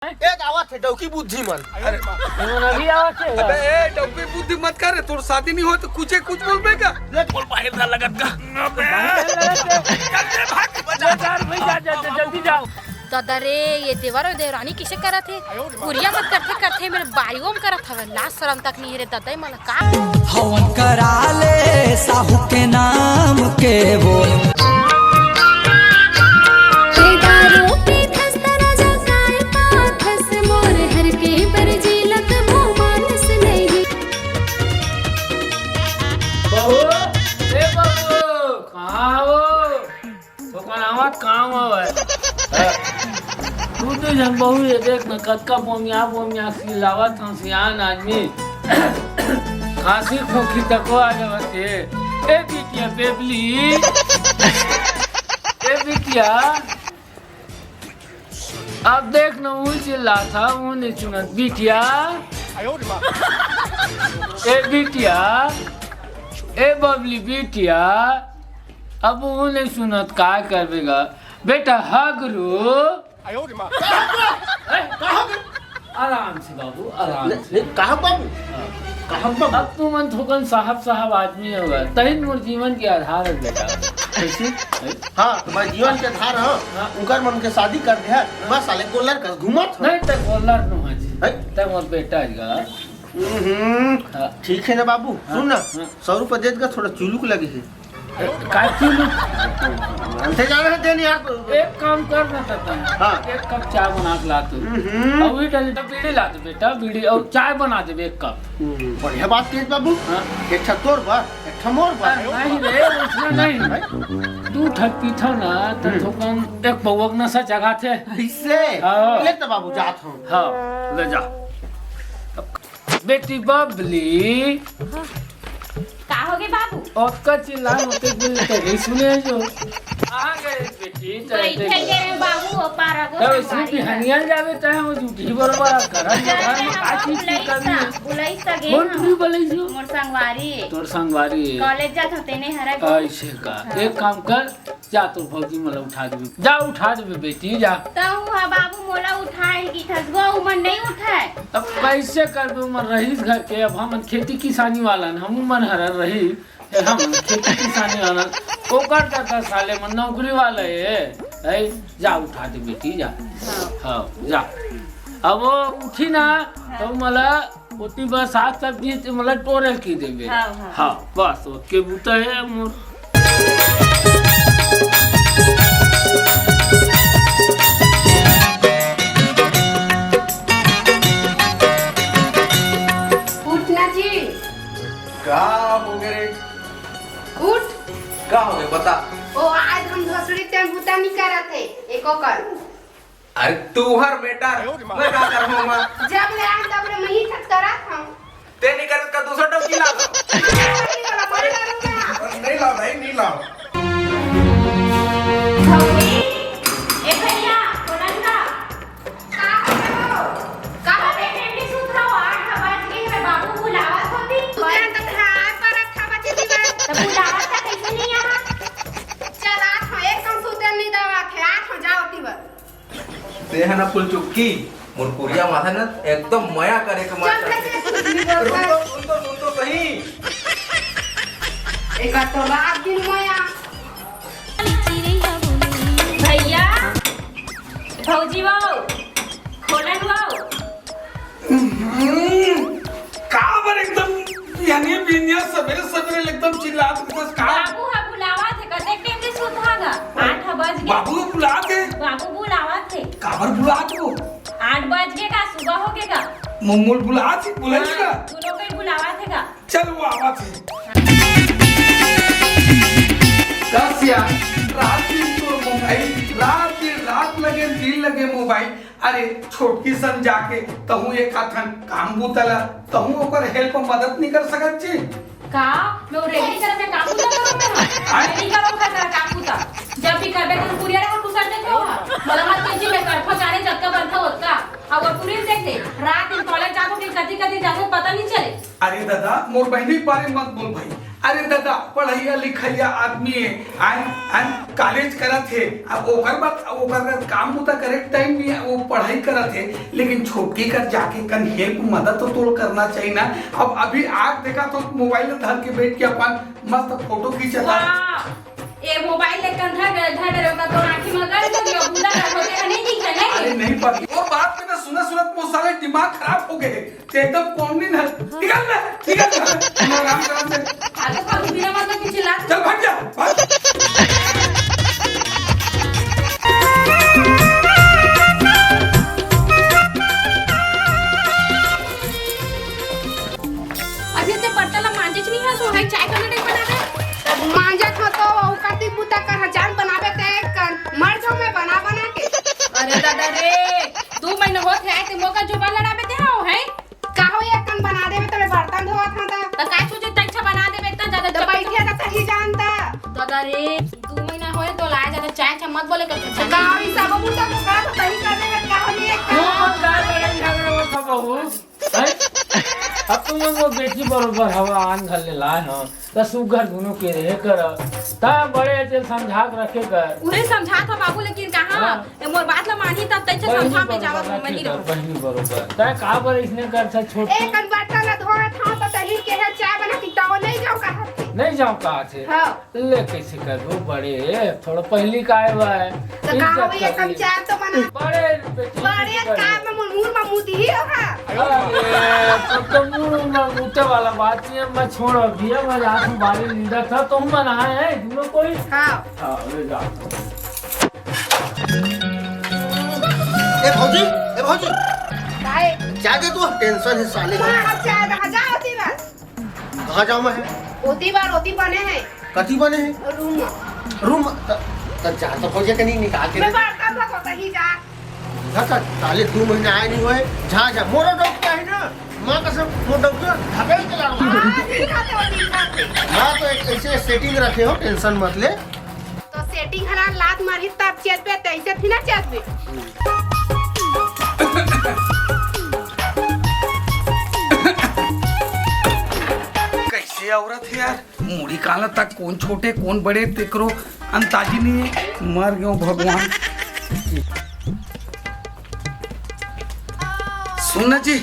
एक आवाज है डौकी बुद्धि मन। अरे अभी आवाज है अबे ए डौकी बुद्धि मत कर, तोर शादी नहीं हो तो कुछ बोल बेगा। ले बोल बाहर ना लगत का। जल्दी जाओ। दादा रे ये देवर और देवरानी किसे करा थे गुड़िया मत करते मेरे बाइयों में करत हवे लाज शर्म तक नहीं रे दादा मला का हवन करा ले साहू के नाम के बोल तू तो जब बहु ये देख न कतका बोमिया सिलावत हूँ सियान आदमी खांसी खोखी तको आ जावते ए बिटिया बेबली ए बिटिया अब देख न वो चिल्ला था वो नहीं सुनत बिटिया ए बिटिया ए बबली बिटिया अब वो नहीं सुनत का करवेगा बेटा हगरू आराम से बाबू आराम से कहा बाबू अब तू मन थोकन साहब आदमी होगा तही मोर जीवन के आधार है बेटा कैसे हाँ तुम्हारे जीवन के आधार है उनकर मन के शादी कर दे बस साले गोलर कर घूमत नहीं तक बोलर नो हाजी तक मोर बेटा का ठीक है ना बाबू सुन ना 100 रुपए दे देगा थोड़ा चुलुक लगी है काय चुलू अंते जा रहे देन यार एक काम कर ना तता हाँ एक कप चाय बना के ला तू और भी डाली तो बीड़ी ला दे बेटा बीड़ी और चाय बना दे एक कप बढ़िया बात की बाबू एक छतोर बा एक ठमोर बा नहीं रे उसमें नहीं तू ठक पीठा ना तो थोकन एक पवक नशा जगह थे इससे ले तो बाबू जात हूं हाँ ले जा बेटी बबली का होगे बाबू और का चिल्ला होते दिल तेरे सुने जो आ गए बेटी बैठे गे बाबू पारा गो तो इसमें भी हनियाल जावे चाहे वो झूठी बरबर करा घर में का चीज की करनी बुलाई सगे कौन तू बोले जो मोर संगवारी तोर संगवारी कॉलेज जात होते ने हरा ऐसे का एक काम कर जा तो भौजी मला उठा दे जा उठा दे बेटी जा ताऊ हा बाबू मोला उठाए की थसगो मन नहीं उठाए अब कैसे करबे मन रहीस घर के अब हम खेती किसानी वाला हम मन हर रही हम खेती किसानी वाला ओकर दादा साले मन नौकरी वाला है जा उठा दे बेटी जा हाँ जा अब वो उठी ना तो मला ओती बस साग सब्जी मला टोरे की देबे हाँ बस ओके बूता है मोर का हो गए रे? उठ का हो गए बता। ओ आज हम घसड़ी ते बुता नहीं करा थे एको कर अरे तू हर बेटा मैं का करूंगा जब ले आन तब रे मही तक करा था ते नहीं कर का दूसरा टोकी ला नहीं ला भाई नहीं ला भौजी ए भैया कोनंदा का बेटे भी सुत रहो 8 बज गए है बाबू बुलावत होती तुरंत तक हाथ पर था बच्चे दीवार तो बुलावत था कैसे नहीं यहाँ चला था एक कम सुते नहीं दवा थे आठ हो जाओ टीवर ते है ना फुल चुक्की मुरकुरिया माथा ना एकदम मया करे के मार सुन तो सही एक तो रात दिन मया भैया भौजी वाओ खोलन वाओ का बर एकदम यानी बिनिया सवेरे एकदम चिल्लात बस का बाबू हा बुलावा थे कते टाइम से सुतागा 8 बज गए बाबू बुला दे बाबू बुलावा थे काबर बुला दो 8 बज गए का सुबह हो गएगा मुम्मुल बुला थी बुलाएगा तू लोग कोई बुलावा थे का चल वो आवा थी दसिया रात दिन तो मोबाइल रात लगे दिल लगे मोबाइल अरे छोटकी सन जाके तहु एक हाथन काम बुतला तहु ओकर हेल्प मदद नहीं कर सकत छी का मैं रेडी कर मैं काम पूरा करूं मैं रेडी करो का काम पूरा जब भी करबे तो पूरी रे कुसर देते हो मला मत के जी मैं करफा जाने जब का बंधा होता और पूरी देखते रात दिन कॉलेज जातो कि कदी जातो पता नहीं चले अरे दादा मोर बहनी बारे मत बोल भाई अरे दादा पढ़ैया लिखैया आदमी है कॉलेज करत है अब ओकर बाद काम तो करे टाइम भी वो पढ़ाई करत है लेकिन छोटकी कर जाके कन हेल्प मदद तो तोड़ करना चाहिए ना। अब अभी आग देखा तो मोबाइल धर के बैठ के अपन मस्त फोटो खींचता ये मोबाइल ले कंधा धर का तो आंखी में गड़ गयो बुदा होते नहीं दिखे नहीं। अरे नहीं पड़ी वो बात में ना सुनत मोसाले दिमाग खराब हो गए एकदम कौन नहीं निकल आराम से आगे पर बिना मतलब की चिल्ला चल भाग जा अभी से बर्तन मांजे नहीं है सो है चाय का नहीं बनावे मांजत हो तो औकाती बुता कर जान बनावे ते कर मर जाओ मैं बना के। अरे दादा रे 2 महीने होत है ते मोका जुबा लड़ावे ते हो है काहो ये कन बना देवे तो मैं बर्तन धोत था तो काय सोचे तैछा बना देवे इतना ज्यादा तो बैठे का तही जानता दादा रे 2 महीना होए तो लाया ज्यादा चाय मत बोले कर काहो ई सब बुता को का तो तही कर देवे काहो नहीं तू काय लड़ाई झगड़ा मत हो बहू अब तुम वो बेटी बरोबर हवा आन घर ले लाए हां त सुगर दोनों के रहे कर ता बड़े ते समझा के रखे कर उन्हें समझा था बाबू लेकिन कहां ए मोर बात ला मानी तब तैछा समझा में जावा मैं नहीं रहूं बहनी बरोबर ता का बर इसने कर था छोट एक कन बर्तन ला धोत था तो तही के है चाय बना के तो नहीं जाओ कहा नहीं जाओ कहा थे हां ले कैसे कर दो बड़े थोड़ा पहली का आए हुआ है तो काहो ये कन चाय तो बना बड़े बेटी बड़े काम में मुंह में मुंह दी होगा अरे तो मुते वाला बात नहीं मैं छोड़ दिया मैं रात में बारी लीडर था तुम बनाए हैं तुम कोई हां ले जा ए भौजी काहे क्या दे तू टेंशन है साले का मां चाय रह जाओ होती बस कहाँ जाऊँ मैं होती बार होती बने हैं कथी बने हैं रूम रूम त जा तो भौजी के नहीं निकाल के मैं बर्तन धो तही जा साले 2 महीने आए नहीं हुए जा मोरा डॉग क्या है ना माँ कसम वो डॉक्टर धकेल के लाऊंगा माँ तो एक ऐसे सेटिंग रखे हो टेंशन मत ले तो सेटिंग हरा लात मारी तब चेत पे तैसे थी ना चेत पे कैसे औरत है यार मुड़ी काला तक कौन छोटे कौन बड़े तेकरो अंताजी नहीं है मर गयो भगवान। सुनना जी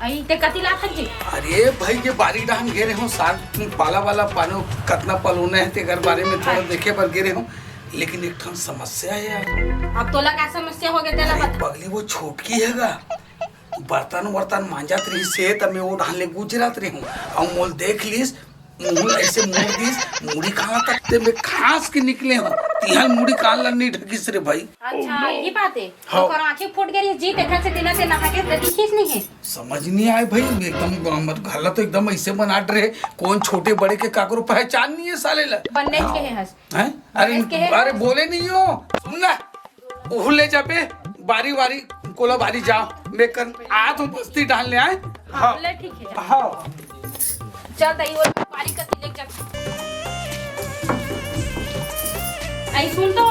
आई ते कति लाख जी अरे भाई ये बारी डाम गिरे हो साथ पाला वाला पानो कतना पलोना है ते घर बारे में थोड़ा देखे पर गिरे हो लेकिन एक ठन समस्या है यार। अब तो लगा समस्या हो गया तेला अरे बता बगली वो छोटकी हैगा बर्तन मांजत रही से तब मैं वो डालने गुजरात रही हूँ और मोल देख लीस मुंह ऐसे मोड़ दीस मुड़ी कहाँ तक ते में खास के निकले हो तिहल मुड़ी काल नहीं ढकिस रे भाई। अच्छा ये बात है हाँ। तो आंखें फूट गई जी देखा से दिन से नहा के दिखीस नहीं है समझ नहीं आए भाई एकदम गलत तो एकदम ऐसे बना रहे कौन छोटे बड़े के काकरो पहचान नहीं है साले ला बनने के है हंस हैं अरे बोले नहीं हो सुनना उहले जाबे बारी बारी कोला बारी जाओ मैं कर आ तो बस्ती डालने आए हाँ बोले ठीक है हाँ चल तई वो बारी कति ले चल आई सुन तो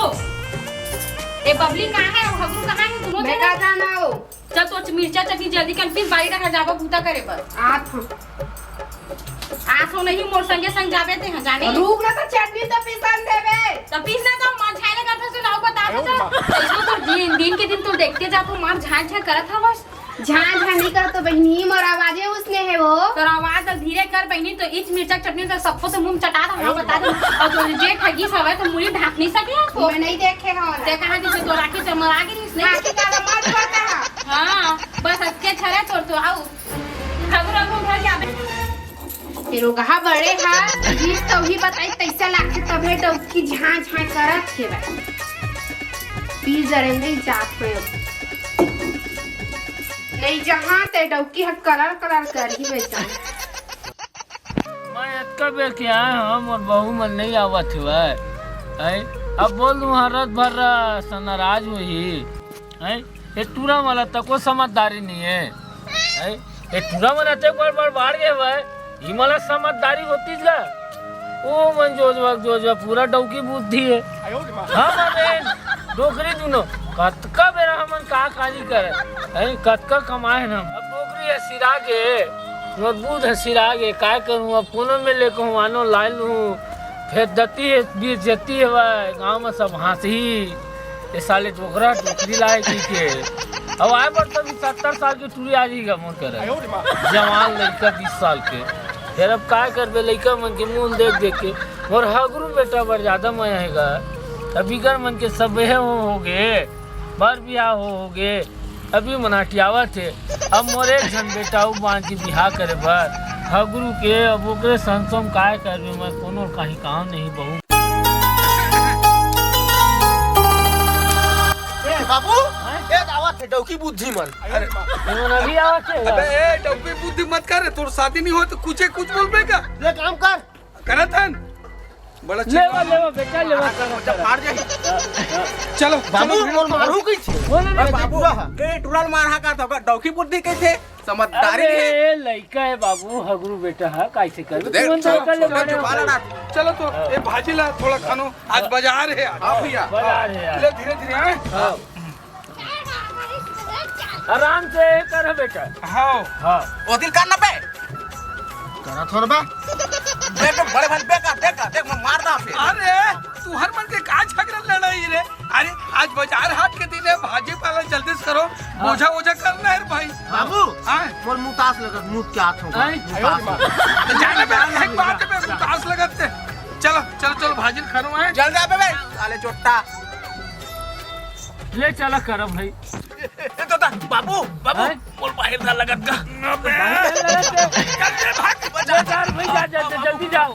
ए बबली कहां है और हगरू कहां है दोनों मैं का जाना हो चल तो मिर्चा चटनी जल्दी कर पीस बारी का जावा भूता करे पर आठ आसो नहीं मोर संगे संग जावे थे जाने रूप ना तो चटनी तो पिसन देवे तो पीसना तो मार झाले का से नाव बता दे इसको तो दिन के दिन तो देखते जा तो मार झाल झाल करत था बस झां नहीं कर तो बहनी मोर आवाजे उसने है वो तो आवाज तो धीरे कर बहनी तो इच मिर्चा चटनी तो सबको से मुंह चटा था हम बता दो और जो जे ठगी सवे तो मुड़ी ढाक नहीं सके उसको मैं नहीं देखे हो ते कहां जैसे तो राखी से मरा गिरी इसने राखी का मत बता हां बस अच्छे छरे तो आओ खबर को घर जावे तेरो कहा बड़े हा जी तो ही बताई तैसा लाखे तबे डौकी झां झां करत थे बा पी जरेंगे जात में नहीं जहां ते डौकी हक कलर कर ही बेचा मैं इतना बेर के आए हम और बहू मन नहीं आवत हुआ है अब बोल दूँ हरत भर सनाराज हुई है ये टूरा वाला तको समझदारी नहीं है ये टूरा वाला तक बार बाढ़ गए हुआ है हिमालय समझदारी होती जा ओ मन जोजवा पूरा डौकी बुद्धि है हाँ मैं डोकरी दुनो कतका बेरा हमन का काजी करे है कतका कमाए हम अब डोकरी है सिरा के मजबूत है सिरा गे काय करूँ अब कोनो में लेके हूँ आनो लाइन हूँ फिर दती है बीच जती है भाई गाँव में सब हंसी ये साले टोकरा टोकरी लाए के अब आए पर तभी 70 साल की टूरी आ जाएगा मन करे जवान लड़का 20 साल के फिर अब काय करबे लड़का मन के मुँह देख देख के और हगरू बेटा बड़ ज्यादा मैं आएगा अभी कर मन के सब हो गए बर बियाह हो गए अभी मनाटियावा थे अब मोरे एक जन बेटा बांध के बिहार करे बर हगरू के अब ओकरे संसम काय करबे मैं कोनो कहीं काम नहीं बहू बाबू एक आवत है डौकी बुद्धि मन अभी आवत है अबे ए डौकी बुद्धि मत कर तोर शादी नहीं हो तो कुछ बोलबे का ले काम कर करत हन बड़ा लेवा बेटा लेवा फाड़ जाए चलो बाबू मोर मारू की छे बाबू के टुरल मारहा का तो डौकी बुद्धि कैसे समझदारी है अरे लड़का है बाबू हगरू बेटा है कैसे कर चलो तो ये भाजी ला थोड़ा खानो आज बाजार है बाजार है यार ले धीरे धीरे आराम से कर बेटा हाँ हाँ ओ दिल करना पे करा थोड़ा बा देख बड़े भाई देख मैं मार दा फिर अरे तू हर मन के का झगड़ा लड़ाई रे अरे आज बाजार हाट के दिन है भाजी पाला जल्दी से करो बोझा ओझा करना है भाई बाबू हाँ मोर मुतास लगत मुत के हाथ होगा तो जाने पे एक बात पे उदास लगते चलो भाजी खानो है जल्दी आ बे साले चोट्टा ले चला कर भाई तो बाबू बोल बाहर ना लगत का जल्दी जाओ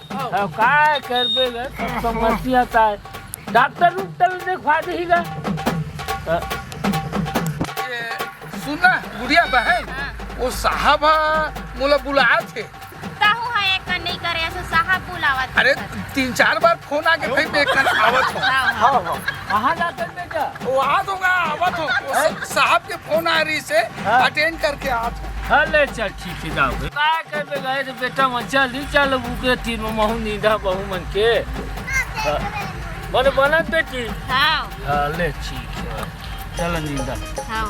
काय करबे सब समस्या आता है डॉक्टर देखवा देगा सुना बुढ़िया बहन वो साहब मोला बुलाए थे ताहू है एक नहीं करे ऐसे साहब बुलावत अरे 3-4 बार फोन आके भाई मैं कर आवत हो कहाँ जाते बेटा वो आ दूंगा आवत हो वो साहब के फोन आ रही से अटेंड करके आवत हो अरे चल ठीक है जाओ काय करबे गए तो बेटा मन चल बुके तीन में महू नींदा बहु मन के बने बनत बेटी हां ले ठीक है चल नींदा हां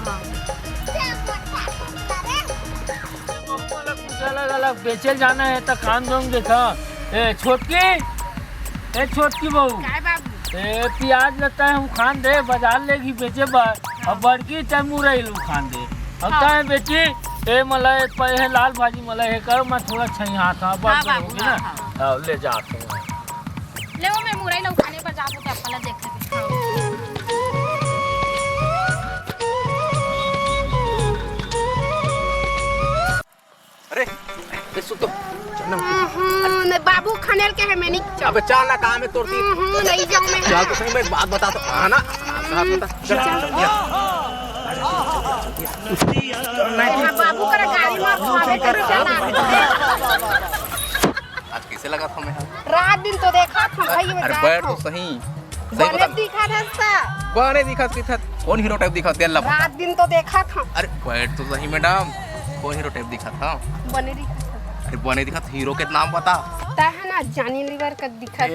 अलग बेचे जाना है तो कान दूंग देखा ए छोटकी बहू ए प्याज लगता है हम खान दे बाजार लेगी बेचे बार अब बड़की चाहे मुरई लू खान दे अब है बेटी ए मलाई पे लाल भाजी मलाई है कर मैं थोड़ा छई हाथ बात होगी ना हाँ ले जा ले वो मैं मुरई लू खाने पर जाबो तो अपना देख अरे सुतो बाबू खाने के है मैं नहीं चल अबे चल ना काम है तोरती नहीं जाऊं मैं चल तो सही मैं एक बात बता तो आना साथ बता बाबू का गाड़ी में खावे कर चला आज कैसे लगा था मैं रात दिन तो देखा था भाई में अरे बैठ तो सही बने दिखा था बने दिखा था कौन हीरो टाइप दिखा तेल लगा रात दिन तो देखा था अरे बैठ तो सही मैडम कौन हीरो टाइप दिखा था बने दिखा था अरे बने दिखा हीरो के नाम बता ता है ना जानी लीवर का दिखा था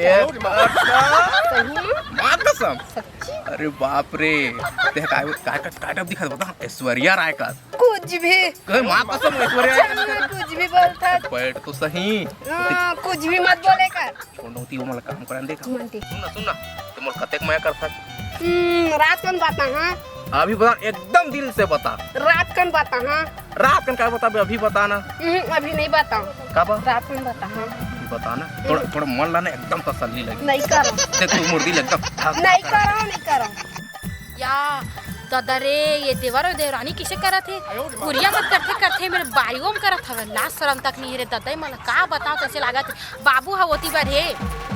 सही मां कसम सच्ची अरे बाप रे ते काय दिखा बता ऐश्वर्या राय का कुछ भी कहे मां कसम ऐश्वर्या राय का कुछ भी बोलता बैठ तो सही कुछ भी मत बोले कर छोड़ती वो मला काम कराने देख मनती सुन ना तुम मोर कतेक मैं कर सक रात कन बाता हां अभी बता एकदम दिल से बता रात कन बाता हां रात कन का बता अभी बताना अभी नहीं बताऊं कब रात कन बाता हां बताना थोड़ा मन लाना एकदम तसल्ली लगी नहीं करो देख तू मुर्दी एकदम नहीं करो या दादा रे ये देवर और देवरानी किसे करा थे कुरिया मत करते मेरे बारियों में करत हवे लाज शर्म तक नहीं रे दादा मला का बताओ कैसे लागत बाबू हा होती बार हे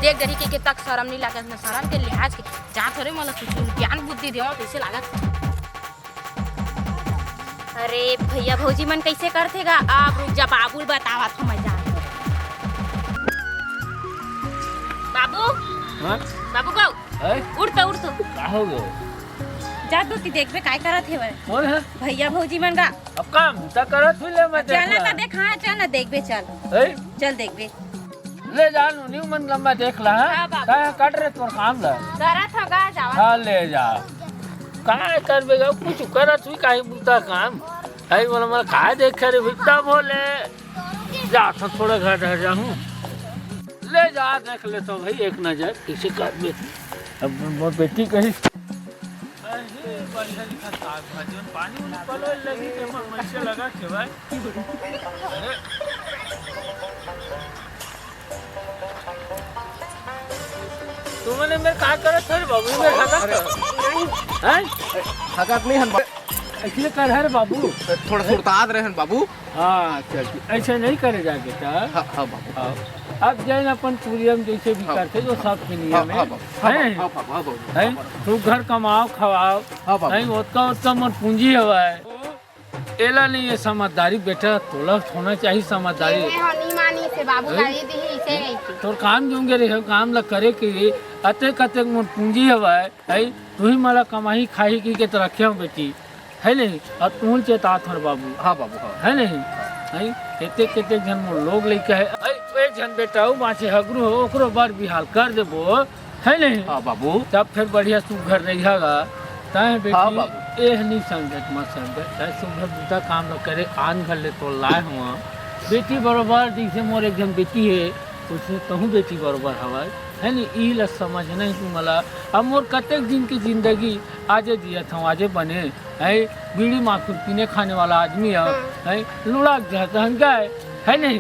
देख गरी के तक शर्म नहीं लागत ना शर्म के लिहाज के जा थोड़े मला कुछ ज्ञान बुद्धि देवा कैसे लागत अरे भैया भौजी मन कैसे करथेगा आप रुक जा बाबू बतावा तो मैं जा बाबू हां बाबू को उठ तो का हो गयो जा दो ती देखबे काय करत हे कौन है भैया भौजी मन का अब काम ता करत हुई ले मैं चल ना देख हां चल ना देखबे चल देखबे ले जानो न्यू मन लंबा देख ला हाँ, बाबू। का कट रे तोर काम ला करत होगा जावा हां ले जा काय करबे गा कुछ करत हुई काहे बुता काम आई बोला मैं काय देख रे बिकता बोले जा तो थोड़ा घर रह जाऊँ ले जा देख ले तो भाई एक नजर किसी का अब मोर बेटी कही बढ़िया लिखा साग भाजी पानी उनी पलो लगी के मन मन लगा के भाई अरे तुमने मेरे का करत थे बाबू मेरे हका हैं हकत नहीं हन ऐसे कर है बाबू थोड़ा सुरताद रहे हन बाबू। हाँ चल ऐसे नहीं करे जा बेटा हाँ हाँ बाबू अब जैन अपन पूरियम जैसे भी करते जो सब के नियम हाँ है तू घर कमाओ खवाओ नहीं उसका मन पूंजी हवा है एला नहीं ये समझदारी बेटा तोला होना चाहिए समझदारी मानी से बाबू गाड़ी दी इसे नहीं तोर काम जोंगे रे काम ला करे के अते कते मन पूंजी हवा है तू ही मला कमाई खाई की तो रखे हो बेटी है नहीं और तू चेता थर बाबू हाँ बाबू हाँ है नहीं है केते केते जन मोर लोग लेके है ए जन बेटा बाँचे हगरू हो ओकरो बार बिहाल कर देबो है नहीं हाँ बाबू तब फिर बढ़िया सुघर रहेगा ताए बेटी हाँ बाबू एह नहीं समझत मत समझत ताए सुघर दूसरा काम न करे आन घर ले तो लाए हुआ बेटी बरोबर जैसे मोर एक जन बेटी है उसने कहूँ बेटी बरोबर हवा है नहीं ई ल समझना ही तू मला अब मोर कतेक दिन की जिंदगी आजे दिया था आजे बने है बीड़ी माखुर पीने खाने वाला आदमी है लुढ़क जाता है नहीं